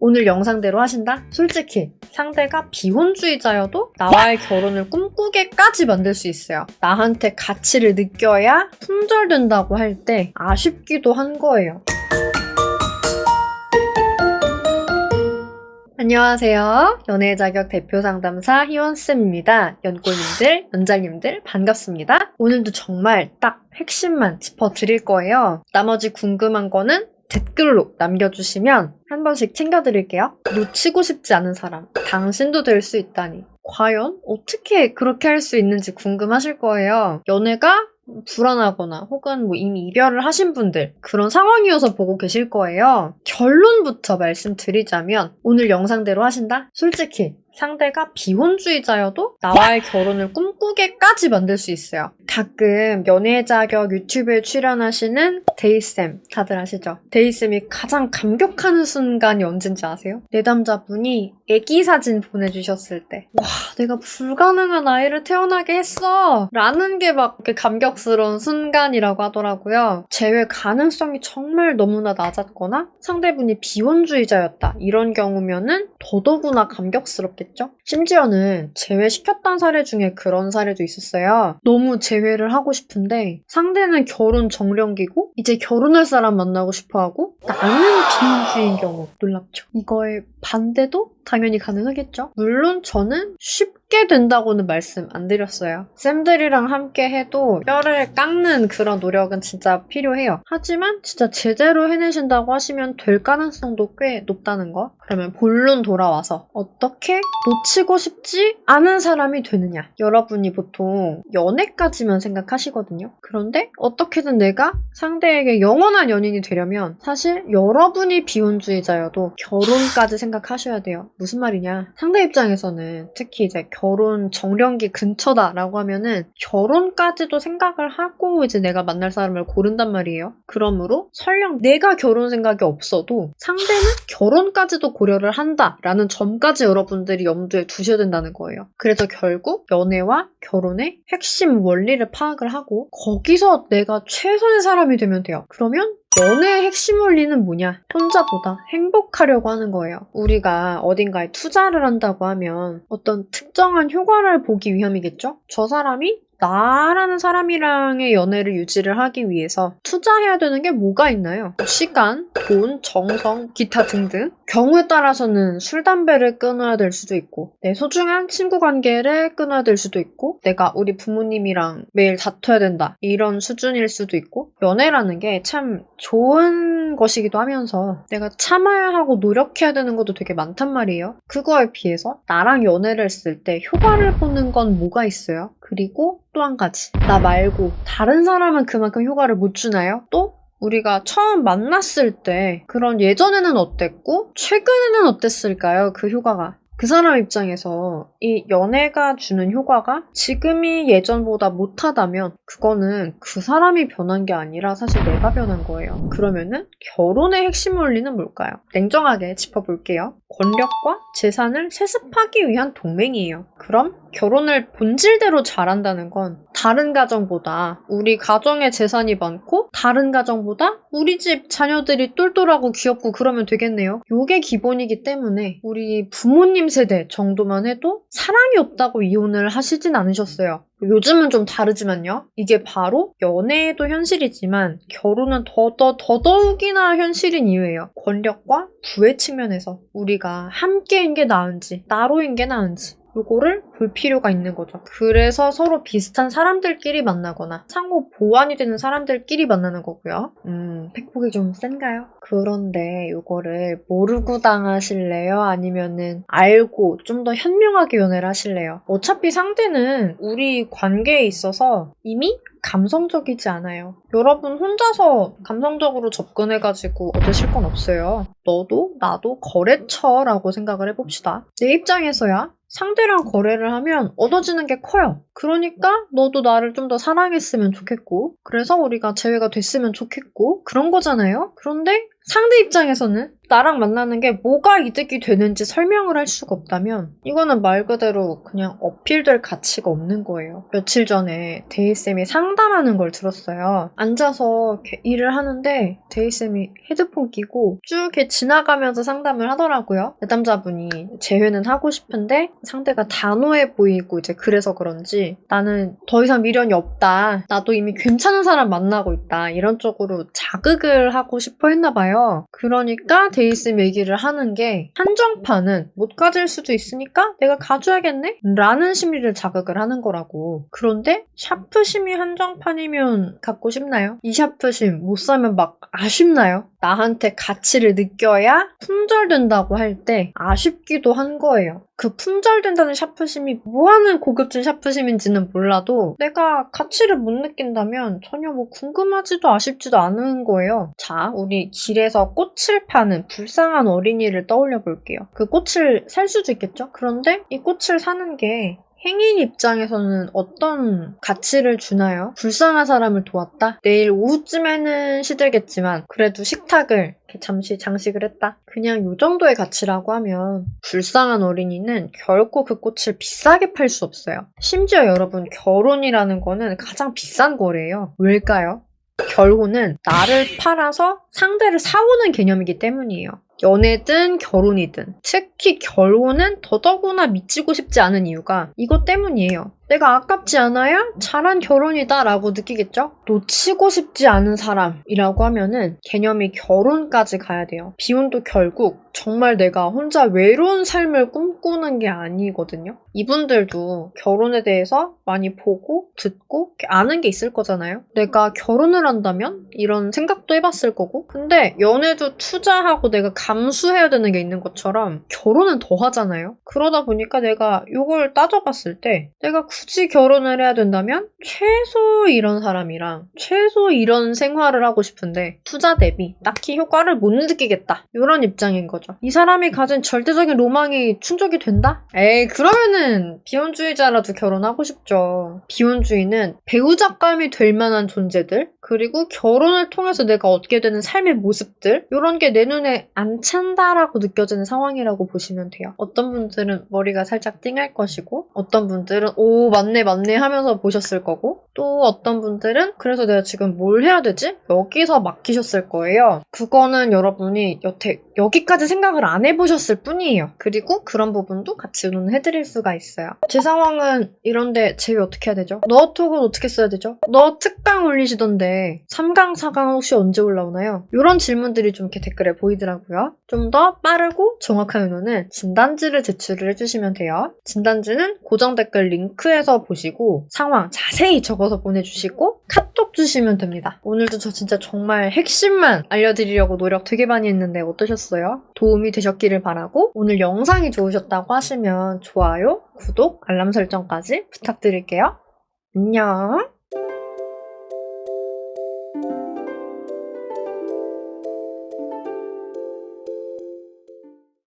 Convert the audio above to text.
오늘 영상대로 하신다? 솔직히 상대가 비혼주의자여도 나와의 결혼을 꿈꾸게까지 만들 수 있어요. 나한테 가치를 느껴야 품절된다고 할 때 아쉽기도 한 거예요. 안녕하세요. 연애 자격 대표 상담사 희원쌤입니다. 연골님들, 연장님들 반갑습니다. 오늘도 정말 딱 핵심만 짚어드릴 거예요. 나머지 궁금한 거는 댓글로 남겨주시면 한 번씩 챙겨드릴게요. 놓치고 싶지 않은 사람, 당신도 될 수 있다니. 과연 어떻게 그렇게 할 수 있는지 궁금하실 거예요. 연애가 불안하거나 혹은 이미 이별을 하신 분들, 그런 상황이어서 보고 계실 거예요. 결론부터 말씀드리자면 오늘 영상대로 하신다? 솔직히 상대가 비혼주의자여도 나와의 결혼을 꿈꾸게까지 만들 수 있어요. 가끔 연애 자격 유튜브에 출연하시는 데이쌤, 다들 아시죠? 데이쌤이 가장 감격하는 순간이 언젠지 아세요? 내담자분이 애기 사진 보내주셨을 때, 와, 내가 불가능한 아이를 태어나게 했어! 라는 게 막 감격스러운 순간이라고 하더라고요. 재회 가능성이 정말 너무나 낮았거나 상대분이 비혼주의자였다, 이런 경우면은 더더구나 감격스럽게 심지어는 제외시켰던 사례 중에 그런 사례도 있었어요. 너무 제외를 하고 싶은데 상대는 결혼 정령기고 이제 결혼할 사람 만나고 싶어하고 나는 비혼주의인 경우 놀랍죠. 이거의 반대도 당연히 가능하겠죠. 물론 저는 쉽게 된다고는 말씀 안 드렸어요. 쌤들이랑 함께 해도 뼈를 깎는 그런 노력은 진짜 필요해요. 하지만 진짜 제대로 해내신다고 하시면 될 가능성도 꽤 높다는 거. 그러면 본론 돌아와서 어떻게 놓치고 싶지 않은 사람이 되느냐. 여러분이 보통 연애까지만 생각하시거든요. 그런데 어떻게든 내가 상대에게 영원한 연인이 되려면 사실 여러분이 비혼주의자여도 결혼까지 생각하셔야 돼요. 무슨 말이냐? 상대 입장에서는 특히 이제 결혼 정령기 근처다라고 하면은 결혼까지도 생각을 하고 이제 내가 만날 사람을 고른단 말이에요. 그러므로 설령 내가 결혼 생각이 없어도 상대는 결혼까지도 고려를 한다라는 점까지 여러분들이 염두에 두셔야 된다는 거예요. 그래서 결국 연애와 결혼의 핵심 원리를 파악을 하고 거기서 내가 최선의 사람이 되면 돼요. 그러면 연애의 핵심 원리는 뭐냐? 혼자보다 행복하려고 하는 거예요. 우리가 어딘가에 투자를 한다고 하면 어떤 특정한 효과를 보기 위함이겠죠? 저 사람이 나라는 사람이랑의 연애를 유지를 하기 위해서 투자해야 되는 게 뭐가 있나요? 시간, 돈, 정성, 기타 등등. 경우에 따라서는 술, 담배를 끊어야 될 수도 있고 내 소중한 친구 관계를 끊어야 될 수도 있고 내가 우리 부모님이랑 매일 다퉈야 된다, 이런 수준일 수도 있고 연애라는 게 참 좋은 것이기도 하면서 내가 참아야 하고 노력해야 되는 것도 되게 많단 말이에요. 그거에 비해서 나랑 연애를 했을 때 효과를 보는 건 뭐가 있어요? 그리고 또 한 가지, 나 말고 다른 사람은 그만큼 효과를 못 주나요? 또 우리가 처음 만났을 때 그런 예전에는 어땠고 최근에는 어땠을까요? 그 효과가. 그 사람 입장에서 이 연애가 주는 효과가 지금이 예전보다 못하다면 그거는 그 사람이 변한 게 아니라 사실 내가 변한 거예요. 그러면은 결혼의 핵심 원리는 뭘까요? 냉정하게 짚어볼게요. 권력과 재산을 세습하기 위한 동맹이에요. 그럼 결혼을 본질대로 잘한다는 건 다른 가정보다 우리 가정의 재산이 많고 다른 가정보다 우리 집 자녀들이 똘똘하고 귀엽고 그러면 되겠네요. 요게 기본이기 때문에 우리 부모님 세대 정도만 해도 사랑이 없다고 이혼을 하시진 않으셨어요. 요즘은 좀 다르지만요. 이게 바로 연애도 현실이지만 결혼은 더더욱이나 현실인 이유예요. 권력과 부의 측면에서 우리가 함께인 게 나은지 나로인 게 나은지 요거를 볼 필요가 있는 거죠. 그래서 서로 비슷한 사람들끼리 만나거나 상호 보완이 되는 사람들끼리 만나는 거고요. 팩폭이 좀 센가요? 그런데 요거를 모르고 당하실래요? 아니면은 알고 좀 더 현명하게 연애를 하실래요? 어차피 상대는 우리 관계에 있어서 이미 감성적이지 않아요. 여러분 혼자서 감성적으로 접근해가지고 얻으실 건 없어요. 너도 나도 거래처라고 생각을 해봅시다. 내 입장에서야 상대랑 거래를 하면 얻어지는 게 커요. 그러니까 너도 나를 좀 더 사랑했으면 좋겠고 그래서 우리가 재회가 됐으면 좋겠고 그런 거잖아요. 그런데 상대 입장에서는 나랑 만나는 게 뭐가 이득이 되는지 설명을 할 수가 없다면 이거는 말 그대로 그냥 어필될 가치가 없는 거예요. 며칠 전에 데이쌤이 상담하는 걸 들었어요. 앉아서 이렇게 일을 하는데 데이쌤이 헤드폰 끼고 쭉 이렇게 지나가면서 상담을 하더라고요. 내담자분이 재회는 하고 싶은데 상대가 단호해 보이고 이제 그래서 그런지 나는 더 이상 미련이 없다. 나도 이미 괜찮은 사람 만나고 있다. 이런 쪽으로 자극을 하고 싶어 했나 봐요. 그러니까 데이쌤 얘기를 하는 게 한정판은 못 가질 수도 있으니까 내가 가져야겠네? 라는 심리를 자극을 하는 거라고. 그런데 샤프심이 한정판이면 갖고 싶나요? 이 샤프심 못 사면 막 아쉽나요? 나한테 가치를 느껴야 품절된다고 할 때 아쉽기도 한 거예요. 그 품절된다는 샤프심이 뭐하는 고급진 샤프심인지는 몰라도 내가 가치를 못 느낀다면 전혀 뭐 궁금하지도 아쉽지도 않은 거예요. 자, 우리 길에서 꽃을 파는 불쌍한 어린이를 떠올려 볼게요. 그 꽃을 살 수도 있겠죠? 그런데 이 꽃을 사는 게 행인 입장에서는 어떤 가치를 주나요? 불쌍한 사람을 도왔다? 내일 오후쯤에는 시들겠지만 그래도 식탁을 이렇게 잠시 장식을 했다. 그냥 요 정도의 가치라고 하면 불쌍한 어린이는 결코 그 꽃을 비싸게 팔 수 없어요. 심지어 여러분 결혼이라는 거는 가장 비싼 거래요. 왜일까요? 결혼은 나를 팔아서 상대를 사오는 개념이기 때문이에요. 연애든 결혼이든 특히 결혼은 더더구나 미치고 싶지 않은 이유가 이것 때문이에요. 내가 아깝지 않아야 잘한 결혼이다 라고 느끼겠죠? 놓치고 싶지 않은 사람이라고 하면은 개념이 결혼까지 가야 돼요. 비혼도 결국 정말 내가 혼자 외로운 삶을 꿈꾸는 게 아니거든요. 이분들도 결혼에 대해서 많이 보고 듣고 아는 게 있을 거잖아요. 내가 결혼을 한다면 이런 생각도 해봤을 거고 근데 연애도 투자하고 내가 감수해야 되는 게 있는 것처럼 결혼은 더 하잖아요. 그러다 보니까 내가 이걸 따져봤을 때 내가 굳이 결혼을 해야 된다면 최소 이런 사람이랑 최소 이런 생활을 하고 싶은데 투자 대비 딱히 효과를 못 느끼겠다. 이런 입장인 거죠. 이 사람이 가진 절대적인 로망이 충족이 된다? 에이 그러면은 비혼주의자라도 결혼하고 싶죠. 비혼주의는 배우자감이 될 만한 존재들 그리고 결혼을 통해서 내가 얻게 되는 삶의 모습들 이런 게 내 눈에 안 찬다라고 느껴지는 상황이라고 보시면 돼요. 어떤 분들은 머리가 살짝 띵할 것이고 어떤 분들은 오 맞네 하면서 보셨을 거고 또 어떤 분들은 그래서 내가 지금 뭘 해야 되지? 여기서 막히셨을 거예요. 그거는 여러분이 여태 여기까지 생각을 안 해보셨을 뿐이에요. 그리고 그런 부분도 같이 의논해드릴 수가 있어요. 제 상황은 이런데 제외 어떻게 해야 되죠? 너 톡은 어떻게 써야 되죠? 너 특강 올리시던데 3강, 4강 혹시 언제 올라오나요? 이런 질문들이 좀 이렇게 댓글에 보이더라고요. 좀 더 빠르고 정확한 의논은 진단지를 제출을 해주시면 돼요. 진단지는 고정 댓글 링크에서 보시고 상황 자세히 적어서 보내주시고 카톡 주시면 됩니다. 오늘도 저 진짜 정말 핵심만 알려드리려고 노력 되게 많이 했는데 어떠셨어요? 도움이 되셨기를 바라고 오늘 영상이 좋으셨다고 하시면 좋아요, 구독, 알람 설정까지 부탁드릴게요. 안녕!